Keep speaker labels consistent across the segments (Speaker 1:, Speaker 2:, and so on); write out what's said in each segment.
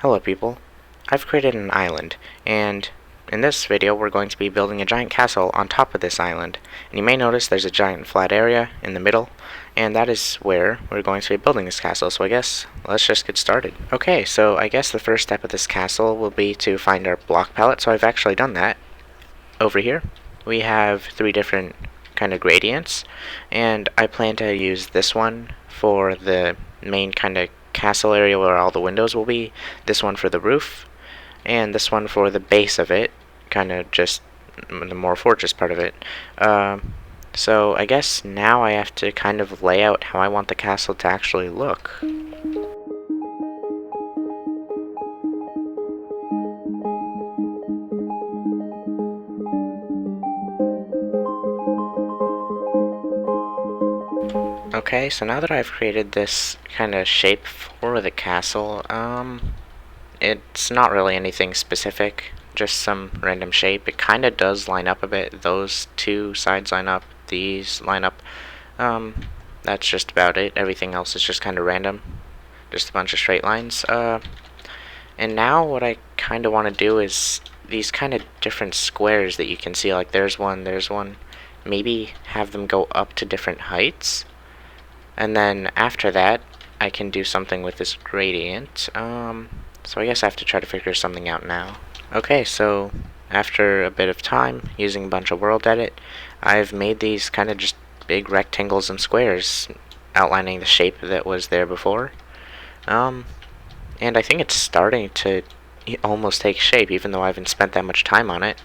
Speaker 1: Hello people, I've created an island, and in this video we're going to be building a giant castle on top of this island. And you may notice there's a giant flat area in the middle, and that is where we're going to be building this castle, so I guess let's just get started. Okay, so I guess the first step of this castle will be to find our block palette, so I've actually done that. Over here we have three different kind of gradients, and I plan to use this one for the main kind of castle area where all the windows will be, this one for the roof, and this one for the base of it, kind of just the more fortress part of it. So I guess now I have to kind of lay out how I want the castle to actually look. Okay, so now that I've created this kind of shape for the castle, it's not really anything specific, just some random shape. It kind of does line up a bit. Those two sides line up, these line up. That's just about it. Everything else is just kind of random, just a bunch of straight lines. And now what I kind of want to do is these kind of different squares that you can see, like there's one, maybe have them go up to different heights. And then after that, I can do something with this gradient. So I guess I have to try to figure something out now. Okay, so after a bit of time, using a bunch of world edit, I've made these kind of just big rectangles and squares, outlining the shape that was there before. And I think it's starting to almost take shape, even though I haven't spent that much time on it.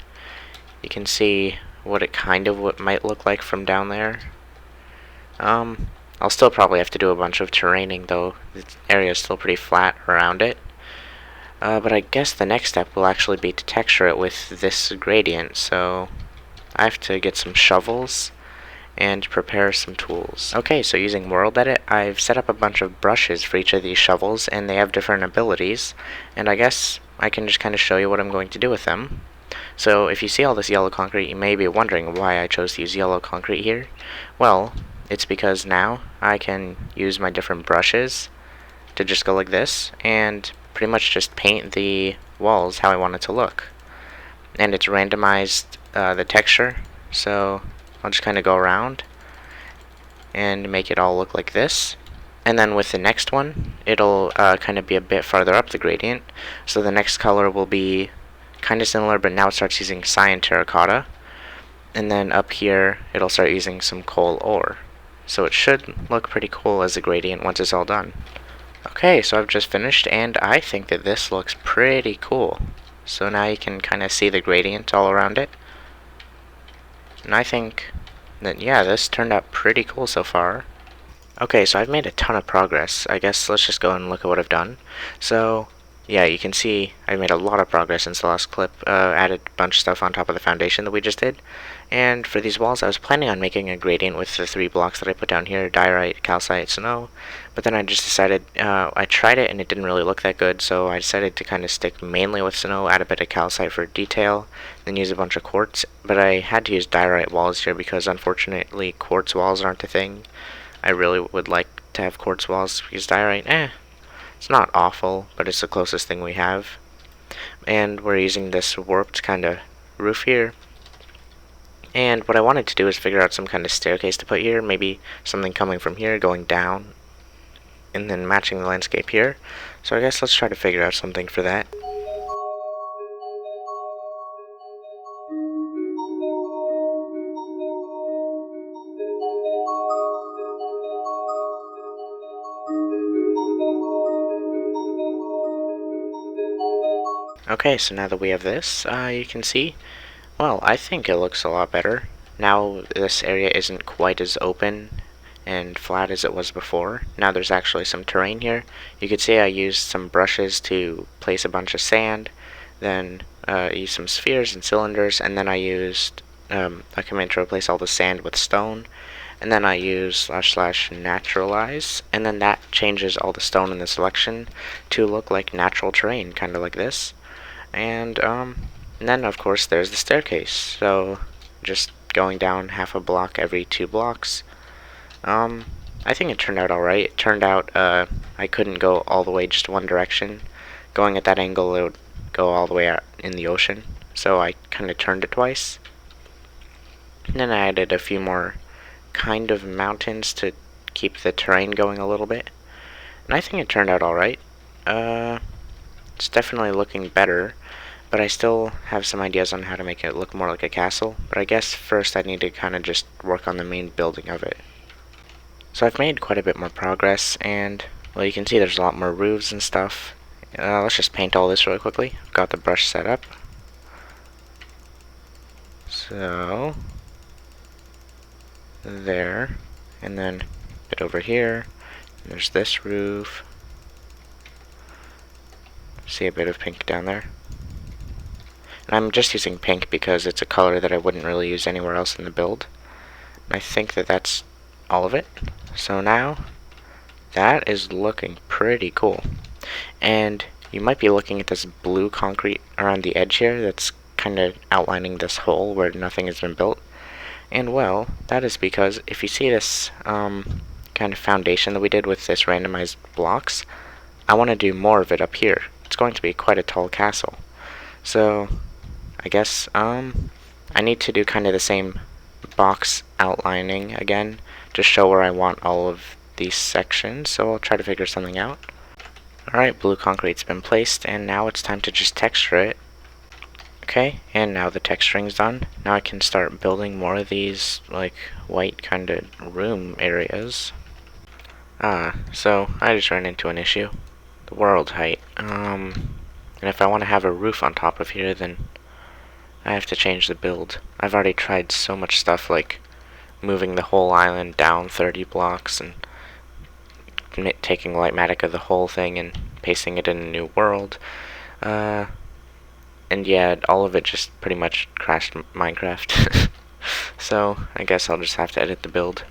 Speaker 1: You can see what it might look like from down there. I'll still probably have to do a bunch of terraining, though the area is still pretty flat around it. But I guess the next step will actually be to texture it with this gradient, so I have to get some shovels and prepare some tools. Okay, so using World Edit, I've set up a bunch of brushes for each of these shovels, and they have different abilities, and I guess I can just kind of show you what I'm going to do with them. So if you see all this yellow concrete, you may be wondering why I chose to use yellow concrete here. Well, it's because now I can use my different brushes to just go like this and pretty much just paint the walls how I want it to look. And it's randomized the texture, so I'll just kind of go around and make it all look like this. And then with the next one, it'll kind of be a bit farther up the gradient, so the next color will be kind of similar, but now it starts using cyan terracotta. And then up here, it'll start using some coal ore. So it should look pretty cool as a gradient once it's all done. Okay, so I've just finished, and I think that this looks pretty cool. So now you can kind of see the gradient all around it. And I think that, yeah, this turned out pretty cool so far. Okay, so I've made a ton of progress. I guess let's just go and look at what I've done. So yeah, you can see I made a lot of progress since the last clip. Added a bunch of stuff on top of the foundation that we just did. And for these walls, I was planning on making a gradient with the three blocks that I put down here, diorite, calcite, snow. But then I just decided, I tried it and it didn't really look that good, so I decided to kind of stick mainly with snow, add a bit of calcite for detail, then use a bunch of quartz. But I had to use diorite walls here because unfortunately quartz walls aren't a thing. I really would like to have quartz walls because diorite, it's not awful, but it's the closest thing we have. And we're using this warped kind of roof here. And what I wanted to do is figure out some kind of staircase to put here, maybe something coming from here, going down, and then matching the landscape here. So I guess let's try to figure out something for that. Okay, so now that we have this, you can see, well, I think it looks a lot better. Now this area isn't quite as open and flat as it was before. Now there's actually some terrain here. You can see I used some brushes to place a bunch of sand, then used some spheres and cylinders, and then I used a command to replace all the sand with stone, and then I use / naturalize, and then that changes all the stone in the selection to look like natural terrain, kind of like this. And then of course there's the staircase, so just going down half a block every 2 blocks. I think it turned out alright. It turned out I couldn't go all the way just one direction going at that angle, it would go all the way out in the ocean. So I kind of turned it twice. And then I added a few more kind of mountains to keep the terrain going a little bit. And I think it turned out alright. It's definitely looking better, but I still have some ideas on how to make it look more like a castle. But I guess first I need to kind of just work on the main building of it. So I've made quite a bit more progress, and well, you can see there's a lot more roofs and stuff. Let's just paint all this really quickly. I've got the brush set up. So there, and then a bit over here. And there's this roof. See a bit of pink down there. And I'm just using pink because it's a color that I wouldn't really use anywhere else in the build. And I think that that's all of it. So now, that is looking pretty cool. And you might be looking at this blue concrete around the edge here that's kind of outlining this hole where nothing has been built. And well, that is because if you see this kind of foundation that we did with this randomized blocks, I want to do more of it up here. It's going to be quite a tall castle. So I guess I need to do kind of the same box outlining again to show where I want all of these sections. So I'll try to figure something out. Alright, blue concrete's been placed, and now it's time to just texture it. Okay, and now the texturing's done. Now I can start building more of these like white kind of room areas. So I just ran into an issue. The world height. And if I want to have a roof on top of here, then I have to change the build. I've already tried so much stuff like moving the whole island down 30 blocks and taking Lightmatic of the whole thing and pasting it in a new world. And yeah, all of it just pretty much crashed Minecraft. So I guess I'll just have to edit the build.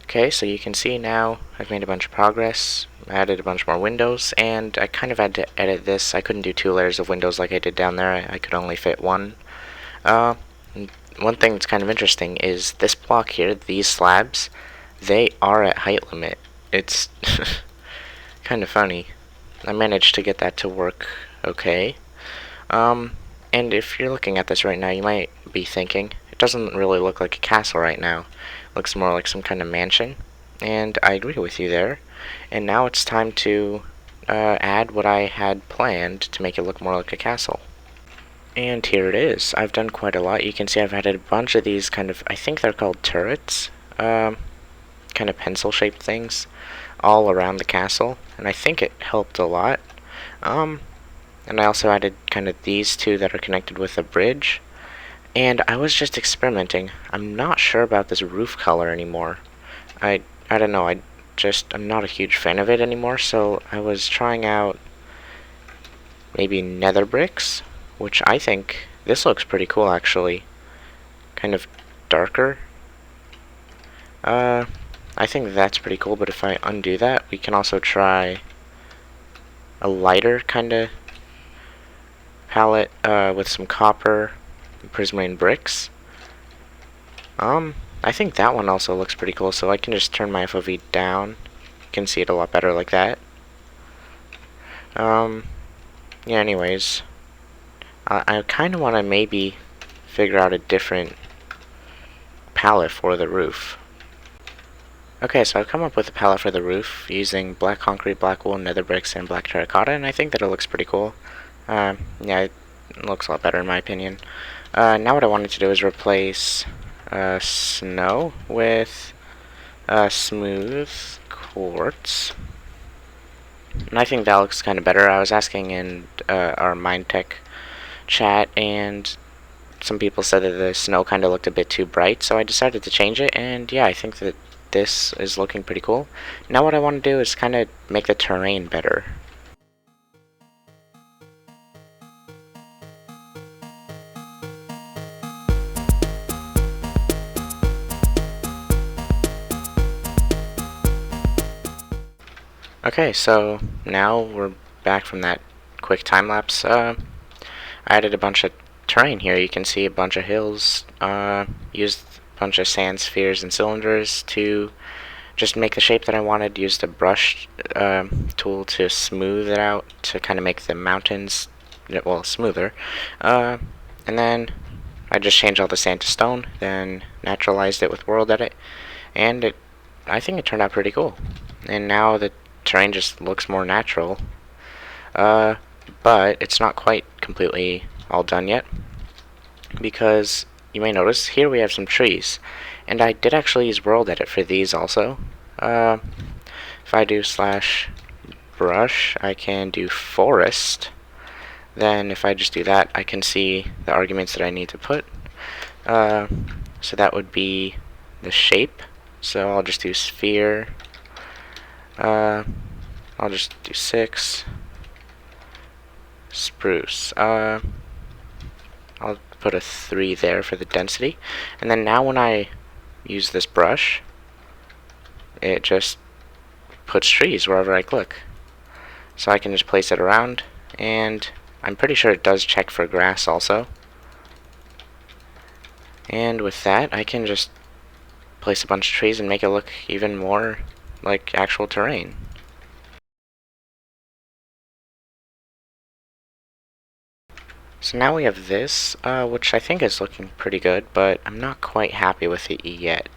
Speaker 1: Okay, so you can see now I've made a bunch of progress. I added a bunch more windows, and I kind of had to edit this. I couldn't do 2 layers of windows like I did down there. I could only fit 1. One thing that's kind of interesting is this block here, these slabs, they are at height limit. It's kind of funny. I managed to get that to work okay. And if you're looking at this right now, you might be thinking, it doesn't really look like a castle right now. It looks more like some kind of mansion. And I agree with you there. And now it's time to add what I had planned to make it look more like a castle. And here it is. I've done quite a lot. You can see I've added a bunch of these kind of, I think they're called turrets, kind of pencil-shaped things, all around the castle. And I think it helped a lot. And I also added kind of these 2 that are connected with a bridge. And I was just experimenting. I'm not sure about this roof color anymore. I don't know. I'm not a huge fan of it anymore. So I was trying out maybe nether bricks, which I think this looks pretty cool actually. Kind of darker. I think that's pretty cool. But if I undo that, we can also try a lighter kind of palette with some copper and prismarine bricks. I think that one also looks pretty cool, so I can just turn my FOV down. You can see it a lot better like that. Yeah, anyways, I kind of want to maybe figure out a different palette for the roof. Okay, so I've come up with a palette for the roof using black concrete, black wool, nether bricks, and black terracotta, and I think that it looks pretty cool. Yeah, it looks a lot better in my opinion. Now what I wanted to do is replace snow with smooth quartz. And I think that looks kind of better. I was asking in our Mindtech chat, and some people said that the snow kind of looked a bit too bright, so I decided to change it, and yeah, I think that this is looking pretty cool. Now what I want to do is kind of make the terrain better. Okay, so now we're back from that quick time lapse. I added a bunch of terrain here. You can see a bunch of hills. Used a bunch of sand spheres and cylinders to just make the shape that I wanted. Use the brush tool to smooth it out to kind of make the mountains, well, smoother. And then I just changed all the sand to stone, then naturalized it with World Edit, and I think it turned out pretty cool. And now the terrain just looks more natural. But it's not quite completely all done yet, because you may notice here we have some trees, and I did actually use World Edit for these also. If I do slash brush, I can do forest. Then if I just do that, I can see the arguments that I need to put. So that would be the shape. So I'll just do sphere. I'll just do 6. Spruce. I'll put a 3 there for the density. And then now when I use this brush, it just puts trees wherever I click. So I can just place it around, and I'm pretty sure it does check for grass also. And with that, I can just place a bunch of trees and make it look even more like actual terrain. So now we have this, which I think is looking pretty good, but I'm not quite happy with it yet.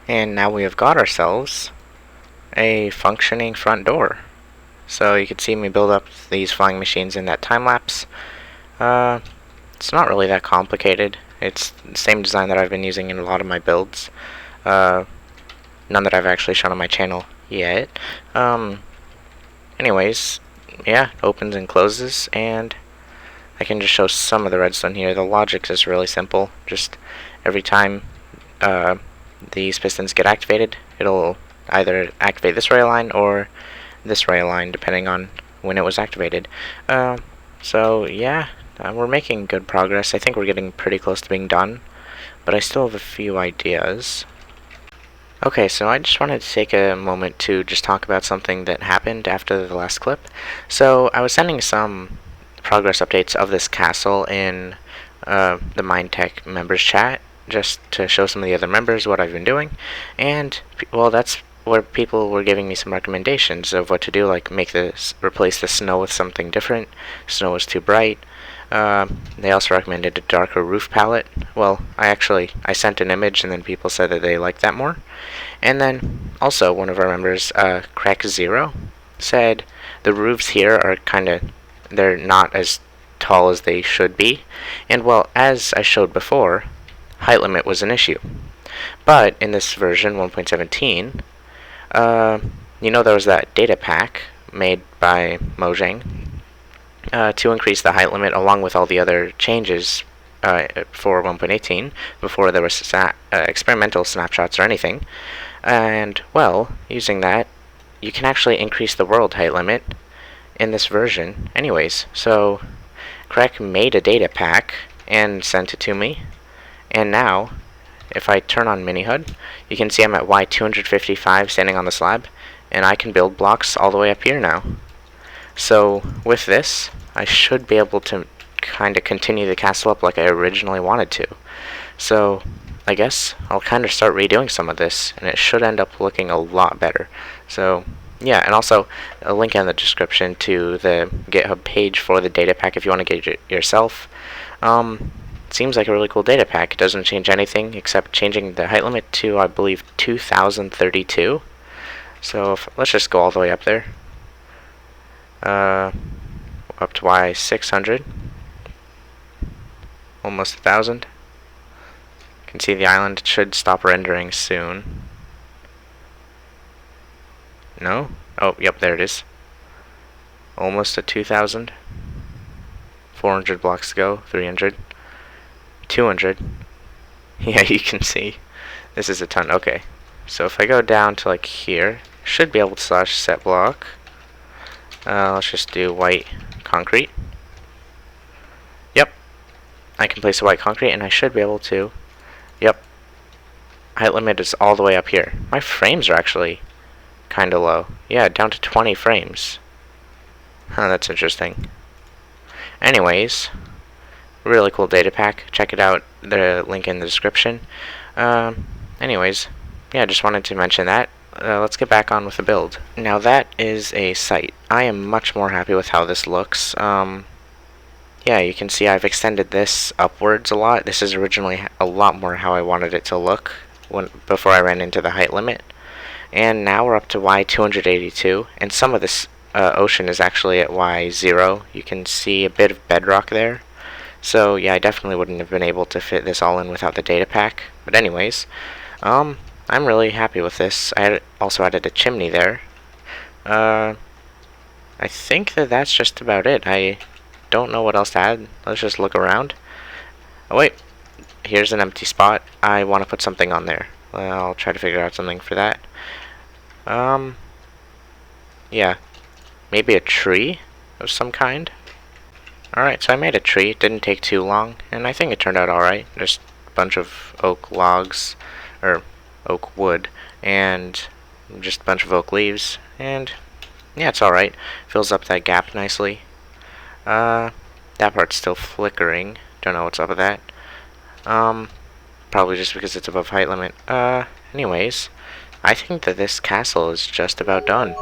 Speaker 1: And now we have got ourselves a functioning front door. So you can see me build up these flying machines in that time lapse. It's not really that complicated. It's the same design that I've been using in a lot of my builds. None that I've actually shown on my channel yet. Anyways, yeah, it opens and closes, and I can just show some of the redstone here. The logic is really simple. Just every time these pistons get activated, it'll either activate this rail line or this rail line, depending on when it was activated. So yeah, we're making good progress. I think we're getting pretty close to being done, but I still have a few ideas. Okay, so I just wanted to take a moment to just talk about something that happened after the last clip. So I was sending some progress updates of this castle in the Mindtech members chat, just to show some of the other members what I've been doing, and well, that's where people were giving me some recommendations of what to do, like replace the snow with something different. Snow was too bright. They also recommended a darker roof palette. Well, I sent an image, and then people said that they liked that more. And then also one of our members, Crack Zero, said the roofs here are they're not as tall as they should be. And well, as I showed before, height limit was an issue. But in this version 1.17, there was that data pack made by Mojang to increase the height limit along with all the other changes for 1.18 before there was experimental snapshots or anything. And well, using that, you can actually increase the world height limit in this version anyways. So Crack made a data pack and sent it to me, and now if I turn on Mini HUD, you can see I'm at Y255 standing on the slab, and I can build blocks all the way up here now. So with this, I should be able to kind of continue the castle up like I originally wanted to. So I guess I'll kind of start redoing some of this, and it should end up looking a lot better. So yeah, and also a link in the description to the GitHub page for the data pack if you want to get it yourself. Seems like a really cool data pack. It doesn't change anything except changing the height limit to, I believe, 2032. So let's just go all the way up there. Up to Y600. Almost 1,000. You can see the island. It should stop rendering soon. No? Oh, yep, there it is. Almost at 2,000. 400 blocks to go. 300. 200. Yeah, you can see. This is a ton. Okay. So if I go down to like here, should be able to slash set block. Let's just do white concrete. Yep, I can place a white concrete, and I should be able to. Yep, height limit is all the way up here. My frames are actually kind of low. Yeah, down to 20 frames. Huh, that's interesting. Anyways, really cool data pack. Check it out. The link in the description. Anyways, yeah, just wanted to mention that. Let's get back on with the build. Now that is a site. I am much more happy with how this looks. Yeah, you can see I've extended this upwards a lot. This is originally a lot more how I wanted it to look before I ran into the height limit. And now we're up to Y282, and some of this ocean is actually at Y0. You can see a bit of bedrock there. So yeah, I definitely wouldn't have been able to fit this all in without the data pack. But anyways, I'm really happy with this. I also added a chimney there. I think that's just about it. I don't know what else to add. Let's just look around. Oh wait, here's an empty spot. I want to put something on there. I'll try to figure out something for that. Yeah, maybe a tree of some kind. Alright, so I made a tree. It didn't take too long, and I think it turned out alright. Just a bunch of oak logs, or oak wood, and just a bunch of oak leaves, and yeah, it's alright. Fills up that gap nicely. That part's still flickering. Don't know what's up with that. Probably just because it's above height limit. Anyways, I think that this castle is just about done.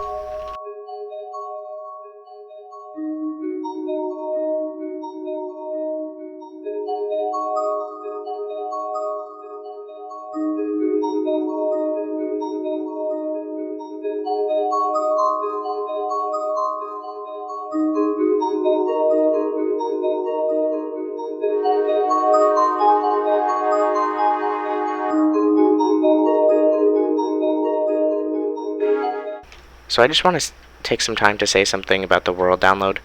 Speaker 1: So I just want to take some time to say something about the world download,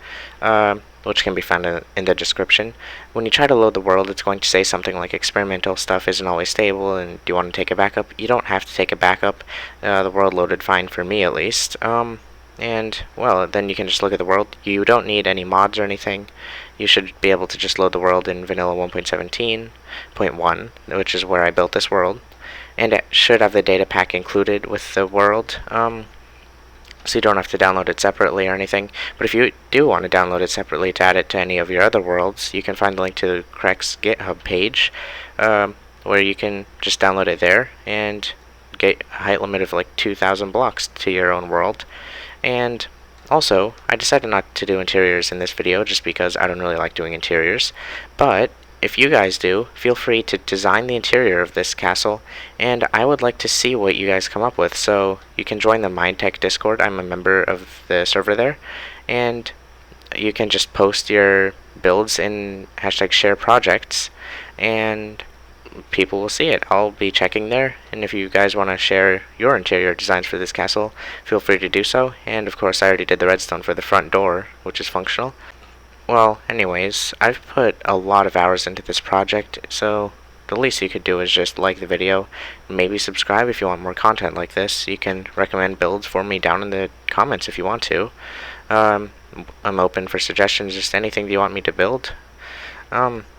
Speaker 1: which can be found in the description. When you try to load the world, it's going to say something like experimental stuff isn't always stable, and do you want to take a backup? You don't have to take a backup. The world loaded fine for me, at least. And, well, then you can just look at the world. You don't need any mods or anything. You should be able to just load the world in vanilla 1.17.1, which is where I built this world. And it should have the data pack included with the world. So you don't have to download it separately or anything. But if you do want to download it separately to add it to any of your other worlds, you can find the link to Crack's GitHub page, where you can just download it there and get a height limit of like 2,000 blocks to your own world. And also, I decided not to do interiors in this video just because I don't really like doing interiors. But if you guys do, feel free to design the interior of this castle, and I would like to see what you guys come up with. So you can join the Mindtech Discord. I'm a member of the server there, and you can just post your builds in #shareprojects, and people will see it. I'll be checking there, and if you guys want to share your interior designs for this castle, feel free to do so. And of course, I already did the redstone for the front door, which is functional. Well, anyways, I've put a lot of hours into this project, so the least you could do is just like the video, maybe subscribe if you want more content like this. You can recommend builds for me down in the comments if you want to. I'm open for suggestions, just anything that you want me to build.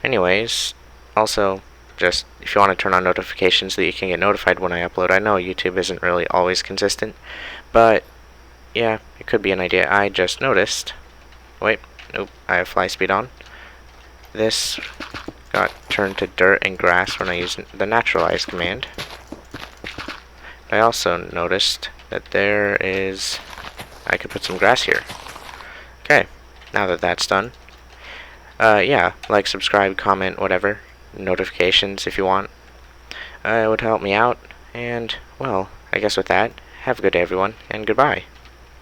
Speaker 1: Anyways, also, just if you want to turn on notifications so that you can get notified when I upload. I know YouTube isn't really always consistent, but yeah, it could be an idea. I just noticed. Wait. Nope, I have fly speed on. This got turned to dirt and grass when I used the naturalize command. I also noticed that I could put some grass here. Okay, now that that's done. Yeah, like, subscribe, comment, whatever. Notifications if you want. It would help me out. And, well, I guess with that, have a good day everyone, and goodbye.